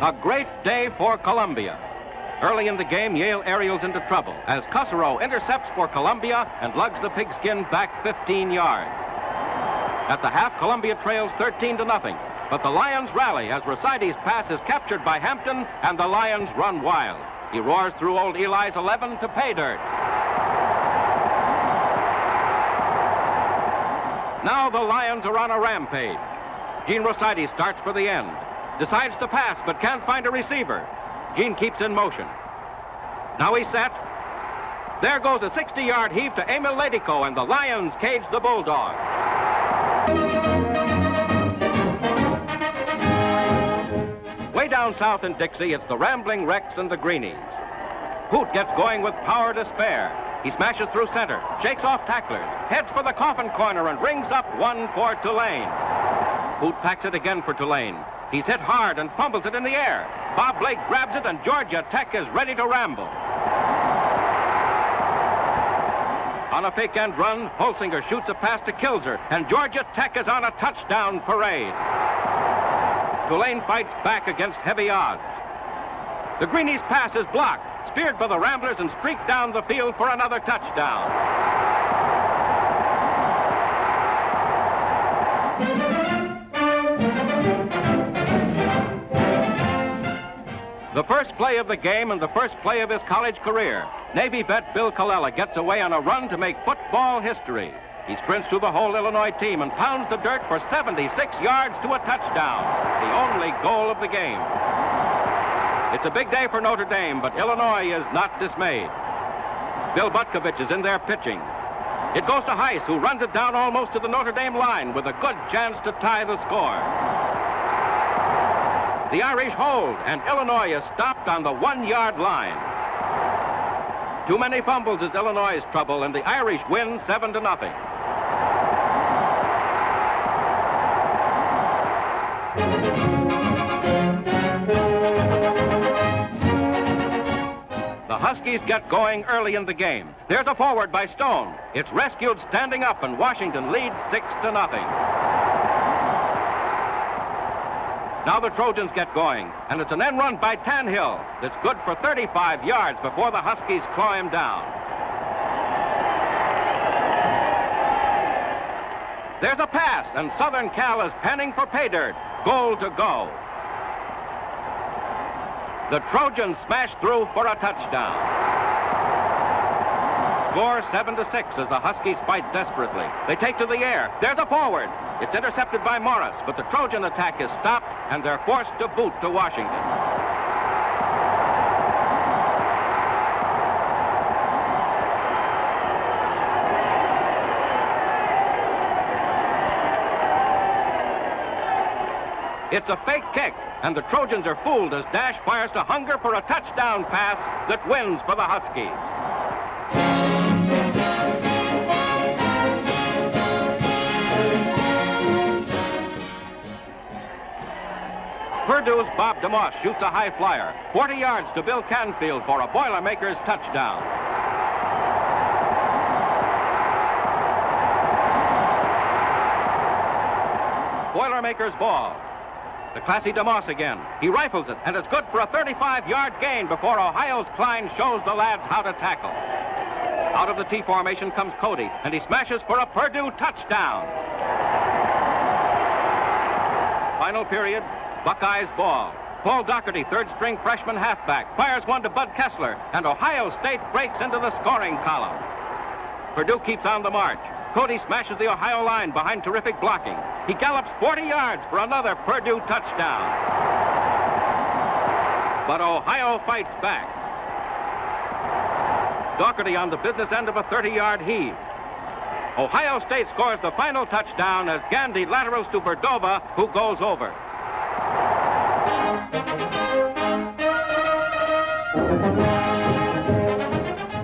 A great day for Columbia. Early in the game, Yale aerials into trouble as Cusserow intercepts for Columbia and lugs the pigskin back 15 yards. At the half, Columbia trails 13-0, but the Lions rally as Rosides' pass is captured by Hampton and the Lions run wild. He roars through old Eli's 11 to pay dirt. Now the Lions are on a rampage. Gene Rosides starts for the end. Decides to pass, but can't find a receiver. Gene keeps in motion. Now he's set. There goes a 60-yard heave to Emil Ledico, and the Lions cage the Bulldog. Way down south in Dixie, it's the Rambling Wrecks and the Greenies. Hoot gets going with power to spare. He smashes through center, shakes off tacklers, heads for the coffin corner, and rings up one for Tulane. Hoot packs it again for Tulane. He's hit hard and fumbles it in the air. Bob Blake grabs it, and Georgia Tech is ready to ramble. On a fake end run, Holsinger shoots a pass to Kilzer, and Georgia Tech is on a touchdown parade. Tulane fights back against heavy odds. The Greenies' pass is blocked, speared by the Ramblers, and streaked down the field for another touchdown. The first play of the game and the first play of his college career. Navy vet Bill Colella gets away on a run to make football history. He sprints through the whole Illinois team and pounds the dirt for 76 yards to a touchdown, the only goal of the game. It's a big day for Notre Dame, but Illinois is not dismayed. Bill Butkovich is in there pitching. It goes to Heiss, who runs it down almost to the Notre Dame line with a good chance to tie the score. The Irish hold, and Illinois is stopped on the 1-yard line. Too many fumbles is Illinois' trouble, and the Irish win 7-0. The Huskies get going early in the game. There's a forward by Stone. It's rescued standing up, and Washington leads 6-0. Now the Trojans get going, and it's an end run by Tanhill that's good for 35 yards before the Huskies claw him down. There's a pass, and Southern Cal is panning for pay dirt. Goal to go. The Trojans smash through for a touchdown. Score 7-6 as the Huskies fight desperately. They take to the air. There's a forward. It's intercepted by Morris, but the Trojan attack is stopped, and they're forced to boot to Washington. It's a fake kick, and the Trojans are fooled as Dash fires to Hunger for a touchdown pass that wins for the Huskies. Purdue's Bob DeMoss shoots a high flyer, 40 yards to Bill Canfield for a Boilermakers touchdown. Boilermakers ball. The classy DeMoss again. He rifles it, and it's good for a 35-yard gain before Ohio's Klein shows the lads how to tackle. Out of the T formation comes Cody, and he smashes for a Purdue touchdown. Final period. Buckeyes ball. Paul Doherty, third-string freshman halfback, fires one to Bud Kessler, and Ohio State breaks into the scoring column. Purdue keeps on the march. Cody smashes the Ohio line behind terrific blocking. He gallops 40 yards for another Purdue touchdown. But Ohio fights back. Doherty on the business end of a 30-yard heave. Ohio State scores the final touchdown as Gandy laterals to Verdova, who goes over.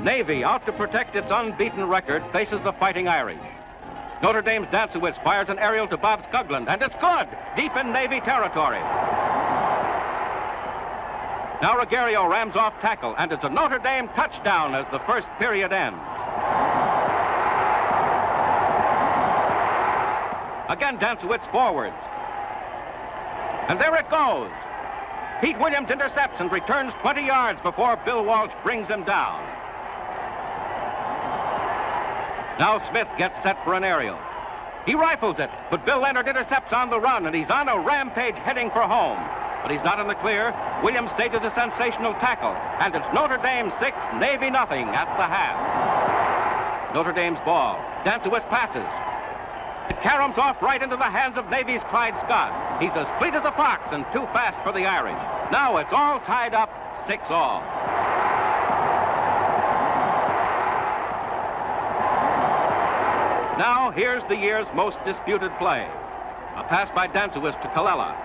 Navy, out to protect its unbeaten record, faces the Fighting Irish. Notre Dame's Dancewitz fires an aerial to Bob Skoglund, and it's good, deep in Navy territory. Now Rogerio rams off tackle, and it's a Notre Dame touchdown as the first period ends. Again, Dancewitz forwards. And there it goes. Pete Williams intercepts and returns 20 yards before Bill Walsh brings him down. Now Smith gets set for an aerial. He rifles it, but Bill Leonard intercepts on the run, and he's on a rampage heading for home. But he's not in the clear. Williams stages a sensational tackle, and it's Notre Dame 6, Navy nothing at the half. Notre Dame's ball. Dantzowitz passes. It caroms off right into the hands of Navy's Clyde Scott. He's as fleet as a fox and too fast for the Irish. Now it's all tied up, 6-all. Now here's the year's most disputed play. A pass by Dantzowitz to Colella.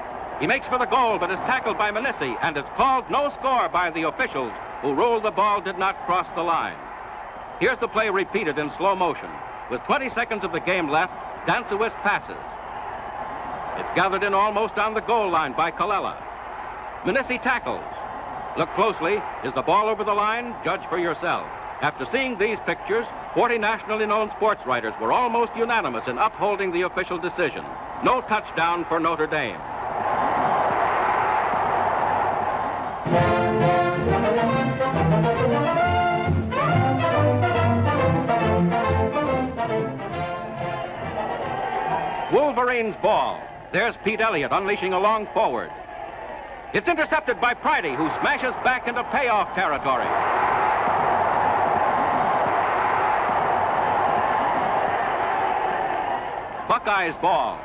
He makes for the goal, but is tackled by Manissi, and is called no score by the officials, who ruled the ball did not cross the line. Here's the play repeated in slow motion. With 20 seconds of the game left, Dantzowitz passes. It's gathered in almost on the goal line by Colella. Manissi tackles. Look closely. Is the ball over the line? Judge for yourself. After seeing these pictures, 40 nationally known sports writers were almost unanimous in upholding the official decision. No touchdown for Notre Dame. Wolverines ball. There's Pete Elliott unleashing a long forward. It's intercepted by Pridey, who smashes back into payoff territory. Buckeyes ball.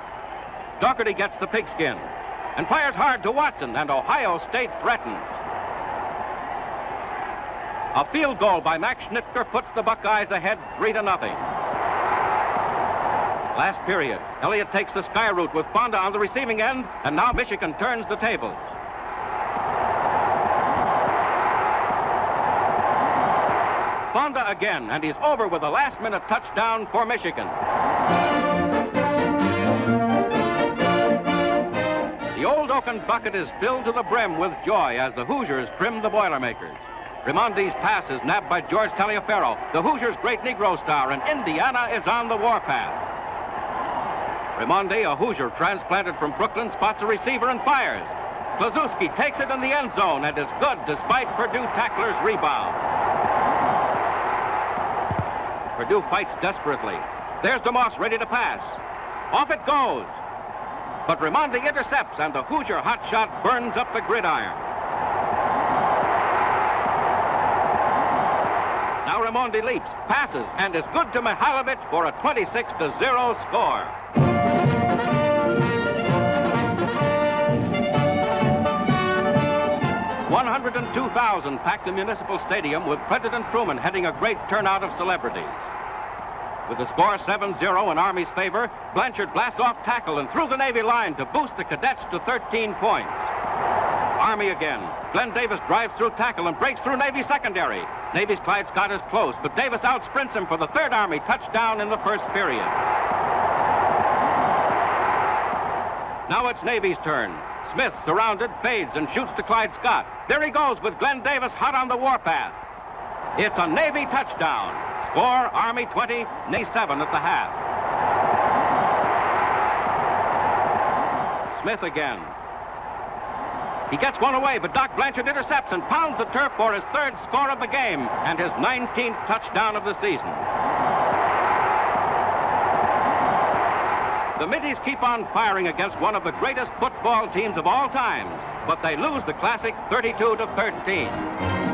Doherty gets the pigskin and fires hard to Watson, and Ohio State threatens. A field goal by Max Schnitker puts the Buckeyes ahead 3-0. Last period, Elliott takes the sky route with Fonda on the receiving end, and now Michigan turns the tables. Fonda again, and he's over with a last-minute touchdown for Michigan. The old oaken bucket is filled to the brim with joy as the Hoosiers trim the Boilermakers. Rimondi's pass is nabbed by George Taliaferro, the Hoosiers' great Negro star, and Indiana is on the warpath. Rimondi, a Hoosier transplanted from Brooklyn, spots a receiver and fires. Klazewski takes it in the end zone and is good despite Purdue tackler's rebound. Purdue fights desperately. There's DeMoss ready to pass. Off it goes. But Rimondi intercepts, and the Hoosier hotshot burns up the gridiron. Now Rimondi leaps, passes, and is good to Mihailovic for a 26-0 score. $102,000 packed the Municipal Stadium, with President Truman heading a great turnout of celebrities. With the score 7-0 in Army's favor, Blanchard blasts off tackle and through the Navy line to boost the cadets to 13 points. Army again. Glenn Davis drives through tackle and breaks through Navy secondary. Navy's Clyde Scott is close, but Davis outsprints him for the third Army touchdown in the first period. Now it's Navy's turn. Smith, surrounded, fades and shoots to Clyde Scott. There he goes with Glenn Davis hot on the warpath. It's a Navy touchdown. Score, Army 20, Navy 7 at the half. Smith again. He gets one away, but Doc Blanchard intercepts and pounds the turf for his third score of the game and his 19th touchdown of the season. The Middies keep on firing against one of the greatest football teams of all times, but they lose the Classic 32-13.